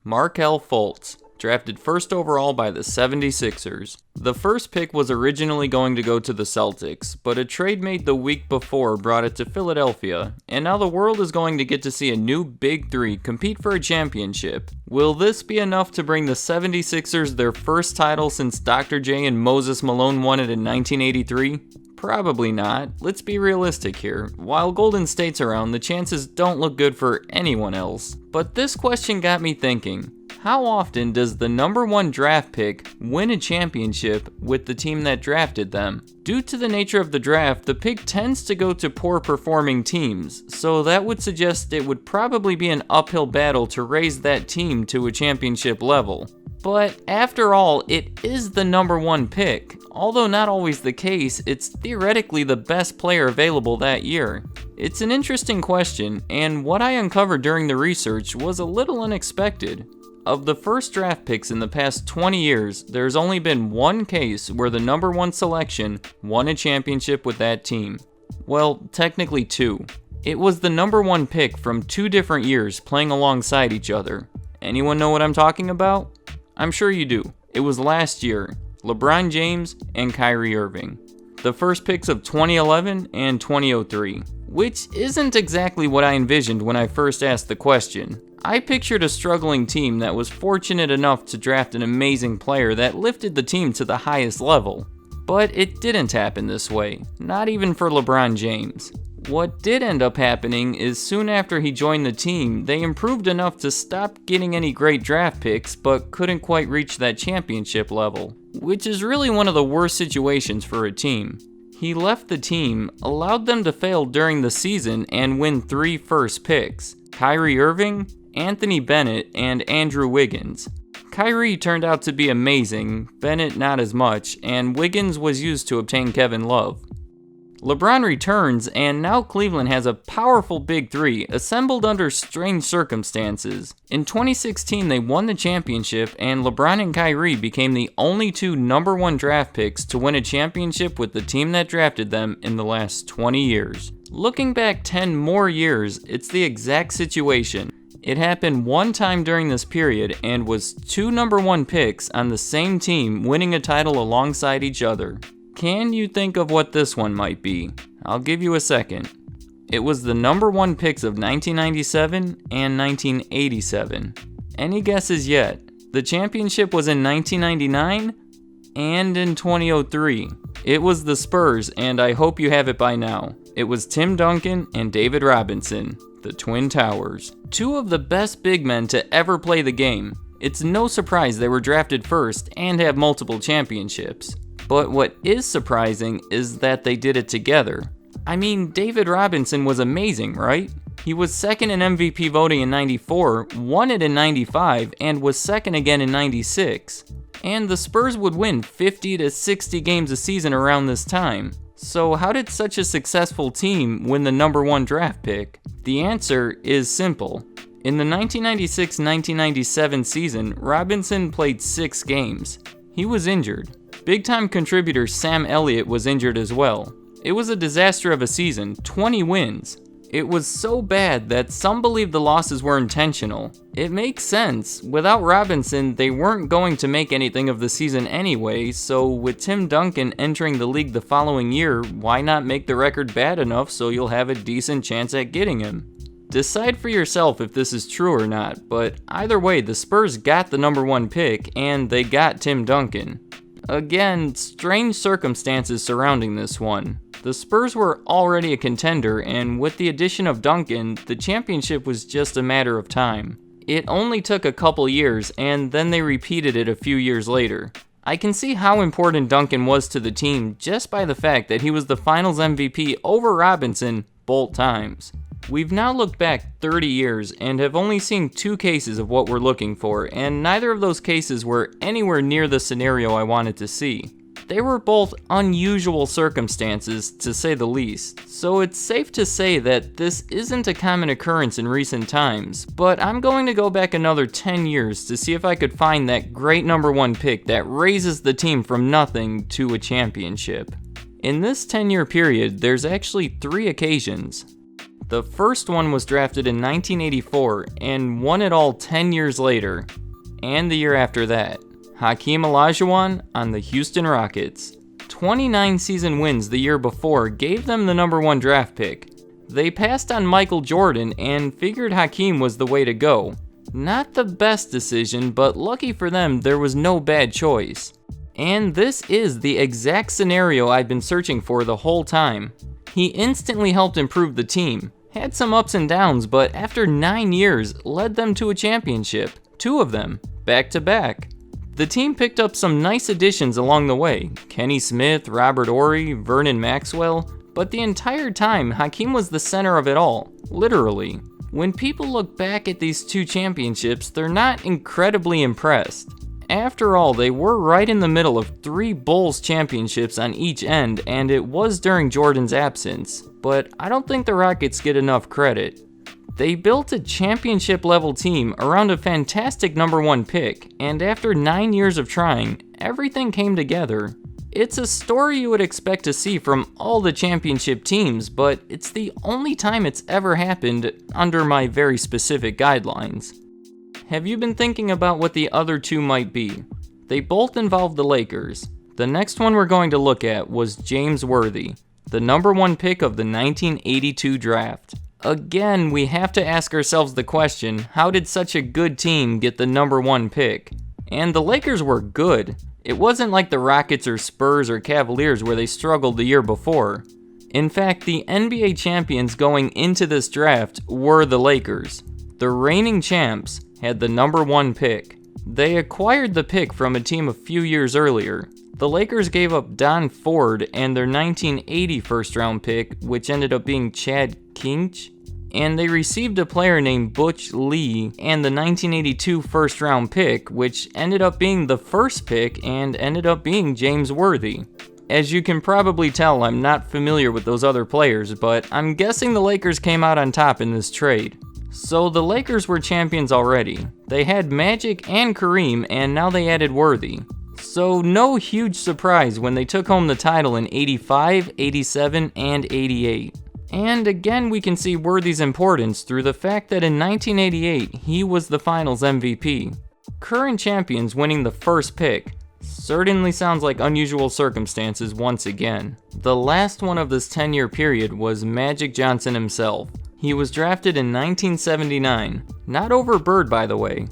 Markelle Fultz, drafted first overall by the 76ers. The first pick was originally going to go to the Celtics, but a trade made the week before brought it to Philadelphia, and now the world is going to get to see a new Big Three compete for a championship. Will this be enough to bring the 76ers their first title since Dr. J and Moses Malone won it in 1983? Probably not. Let's be realistic here. While Golden State's around, the chances don't look good for anyone else. But this question got me thinking. How often does the number one draft pick win a championship with the team that drafted them? Due to the nature of the draft, the pick tends to go to poor performing teams, so that would suggest it would probably be an uphill battle to raise that team to a championship level. But after all, it is the number one pick. Although not always the case, it's theoretically the best player available that year. It's an interesting question, and what I uncovered during the research was a little unexpected. Of the first draft picks in the past 20 years, there's only been one case where the number one selection won a championship with that team. Well, technically two. It was the number one pick from two different years playing alongside each other. Anyone know what I'm talking about? I'm sure you do. It was last year, LeBron James and Kyrie Irving. The first picks of 2011 and 2003, which isn't exactly what I envisioned when I first asked the question. I pictured a struggling team that was fortunate enough to draft an amazing player that lifted the team to the highest level. But it didn't happen this way, not even for LeBron James. What did end up happening is soon after he joined the team, they improved enough to stop getting any great draft picks, but couldn't quite reach that championship level, which is really one of the worst situations for a team. He left the team, allowed them to fail during the season and win 3 first picks: Kyrie Irving, Anthony Bennett, and Andrew Wiggins. Kyrie turned out to be amazing, Bennett not as much, and Wiggins was used to obtain Kevin Love. LeBron returns, and now Cleveland has a powerful Big Three assembled under strange circumstances. In 2016, they won the championship, and LeBron and Kyrie became the only two number one draft picks to win a championship with the team that drafted them in the last 20 years. Looking back 10 more years, it's the exact situation. It happened one time during this period and was two number one picks on the same team winning a title alongside each other. Can you think of what this one might be? I'll give you a second. It was the number one picks of 1997 and 1987. Any guesses yet? The championship was in 1999 and in 2003. It was the Spurs, and I hope you have it by now. It was Tim Duncan and David Robinson, the Twin Towers. Two of the best big men to ever play the game. It's no surprise they were drafted first and have multiple championships. But what is surprising is that they did it together. I mean, David Robinson was amazing, right? He was second in MVP voting in 94, won it in 95, and was second again in 96. And the Spurs would win 50 to 60 games a season around this time. So how did such a successful team win the number one draft pick? The answer is simple. In the 1996-1997 season, Robinson played 6 games. He was injured. Big-time contributor Sam Elliott was injured as well. It was a disaster of a season, 20 wins. It was so bad that some believe the losses were intentional. It makes sense. Without Robinson, they weren't going to make anything of the season anyway, so with Tim Duncan entering the league the following year, why not make the record bad enough so you'll have a decent chance at getting him? Decide for yourself if this is true or not, but either way, the Spurs got the number one pick, and they got Tim Duncan. Again, strange circumstances surrounding this one. The Spurs were already a contender, and with the addition of Duncan, the championship was just a matter of time. It only took a couple years, and then they repeated it a few years later. I can see how important Duncan was to the team just by the fact that he was the Finals MVP over Robinson both times. We've now looked back 30 years and have only seen 2 cases of what we're looking for, and neither of those cases were anywhere near the scenario I wanted to see. They were both unusual circumstances, to say the least, so it's safe to say that this isn't a common occurrence in recent times, but I'm going to go back another 10 years to see if I could find that great number one pick that raises the team from nothing to a championship. In this 10-year period, there's actually 3 occasions. The first one was drafted in 1984 and won it all 10 years later, and the year after that. Hakeem Olajuwon on the Houston Rockets. 29 season wins the year before gave them the number 1 draft pick. They passed on Michael Jordan and figured Hakeem was the way to go. Not the best decision, but lucky for them, there was no bad choice. And this is the exact scenario I've been searching for the whole time. He instantly helped improve the team, had some ups and downs, but after 9 years, led them to a championship. 2 of them, back to back. The team picked up some nice additions along the way. Kenny Smith, Robert Horry, Vernon Maxwell, but the entire time, Hakeem was the center of it all, literally. When people look back at these 2 championships, they're not incredibly impressed. After all, they were right in the middle of 3 Bulls championships on each end, and it was during Jordan's absence. But I don't think the Rockets get enough credit. They built a championship-level team around a fantastic number 1 pick, and after 9 years of trying, everything came together. It's a story you would expect to see from all the championship teams, but it's the only time it's ever happened under my very specific guidelines. Have you been thinking about what the other 2 might be? They both involve the Lakers. The next one we're going to look at was James Worthy, the number 1 pick of the 1982 draft. Again, we have to ask ourselves the question, how did such a good team get the number 1 pick? And the Lakers were good. It wasn't like the Rockets or Spurs or Cavaliers where they struggled the year before. In fact, the NBA champions going into this draft were the Lakers. The reigning champs had the number 1 pick. They acquired the pick from a team a few years earlier. The Lakers gave up Don Ford and their 1980 first-round pick, which ended up being Chad Kinch, and they received a player named Butch Lee and the 1982 first-round pick, which ended up being the first pick and ended up being James Worthy. As you can probably tell, I'm not familiar with those other players, but I'm guessing the Lakers came out on top in this trade. So the Lakers were champions already. They had Magic and Kareem, and now they added Worthy. So no huge surprise when they took home the title in 85, 87, and 88. And again, we can see Worthy's importance through the fact that in 1988, he was the finals MVP. Current champions winning the first pick. Certainly sounds like unusual circumstances once again. The last one of this 10-year period was Magic Johnson himself. He was drafted in 1979, not over Bird by the way.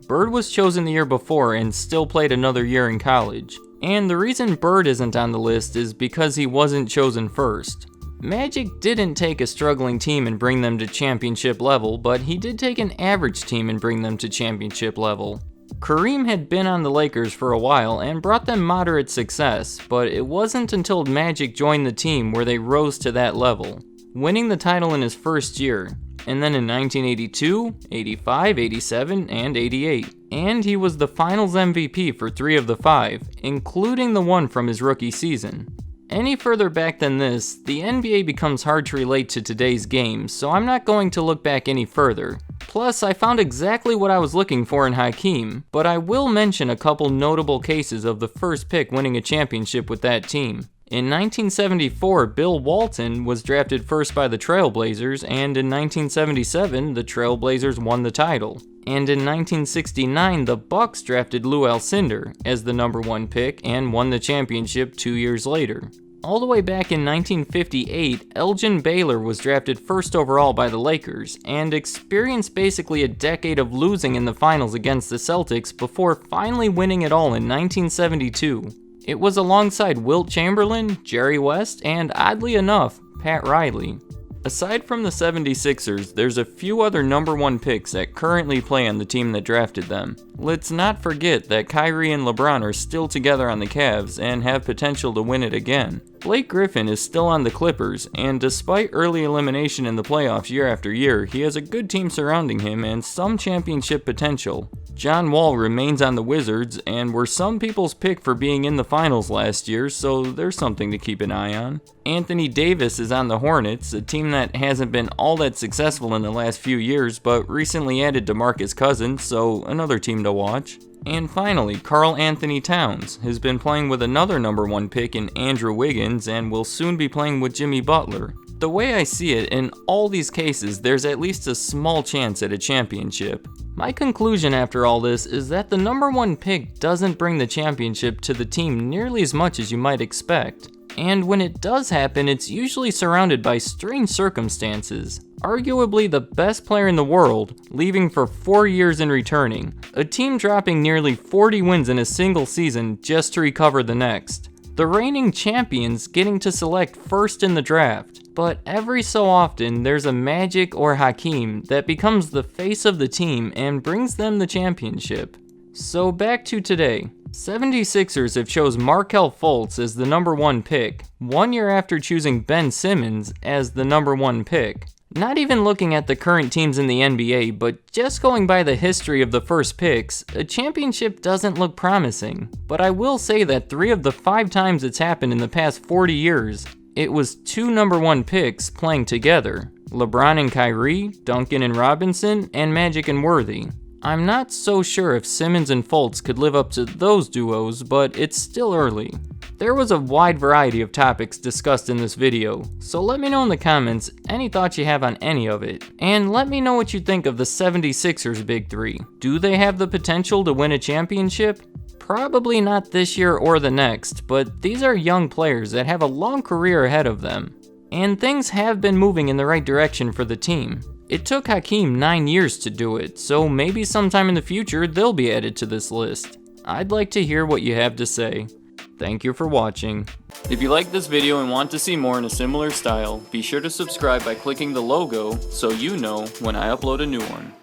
Bird was chosen the year before and still played another year in college. And the reason Bird isn't on the list is because he wasn't chosen first. Magic didn't take a struggling team and bring them to championship level, but he did take an average team and bring them to championship level. Kareem had been on the Lakers for a while and brought them moderate success, but it wasn't until Magic joined the team where they rose to that level, winning the title in his first year, and then in 1982, 85, 87, and 88. And he was the finals MVP for 3 of the 5, including the one from his rookie season. Any further back than this, the NBA becomes hard to relate to today's game, so I'm not going to look back any further. Plus, I found exactly what I was looking for in Hakeem, but I will mention a couple notable cases of the first pick winning a championship with that team. In 1974, Bill Walton was drafted first by the Trailblazers, and in 1977, the Trailblazers won the title. And in 1969, the Bucks drafted Lou Alcindor as the number 1 pick and won the championship 2 years later. All the way back in 1958, Elgin Baylor was drafted first overall by the Lakers and experienced basically a decade of losing in the finals against the Celtics before finally winning it all in 1972. It was alongside Wilt Chamberlain, Jerry West, and oddly enough, Pat Riley. Aside from the 76ers, there's a few other number 1 picks that currently play on the team that drafted them. Let's not forget that Kyrie and LeBron are still together on the Cavs and have potential to win it again. Blake Griffin is still on the Clippers, and despite early elimination in the playoffs year after year, he has a good team surrounding him and some championship potential. John Wall remains on the Wizards and were some people's pick for being in the finals last year, so there's something to keep an eye on. Anthony Davis is on the Hornets, a team that hasn't been all that successful in the last few years, but recently added DeMarcus Cousins, so another team to watch. And finally, Karl Anthony Towns has been playing with another number 1 pick in Andrew Wiggins and will soon be playing with Jimmy Butler. The way I see it, in all these cases, there's at least a small chance at a championship. My conclusion after all this is that the number 1 pick doesn't bring the championship to the team nearly as much as you might expect. And when it does happen, it's usually surrounded by strange circumstances. Arguably the best player in the world, leaving for 4 years and returning. A team dropping nearly 40 wins in a single season just to recover the next. The reigning champions getting to select first in the draft. But every so often, there's a Magic or Hakeem that becomes the face of the team and brings them the championship. So back to today. 76ers have chose Markelle Fultz as the number 1 pick, 1 year after choosing Ben Simmons as the number 1 pick. Not even looking at the current teams in the NBA, but just going by the history of the first picks, a championship doesn't look promising. But I will say that 3 of the 5 times it's happened in the past 40 years, it was 2 number 1 picks playing together. LeBron and Kyrie, Duncan and Robinson, and Magic and Worthy. I'm not so sure if Simmons and Fultz could live up to those duos, but it's still early. There was a wide variety of topics discussed in this video, so let me know in the comments any thoughts you have on any of it. And let me know what you think of the 76ers Big 3. Do they have the potential to win a championship? Probably not this year or the next, but these are young players that have a long career ahead of them. And things have been moving in the right direction for the team. It took Hakeem 9 years to do it, so maybe sometime in the future they'll be added to this list. I'd like to hear what you have to say. Thank you for watching. If you like this video and want to see more in a similar style, be sure to subscribe by clicking the logo so you know when I upload a new one.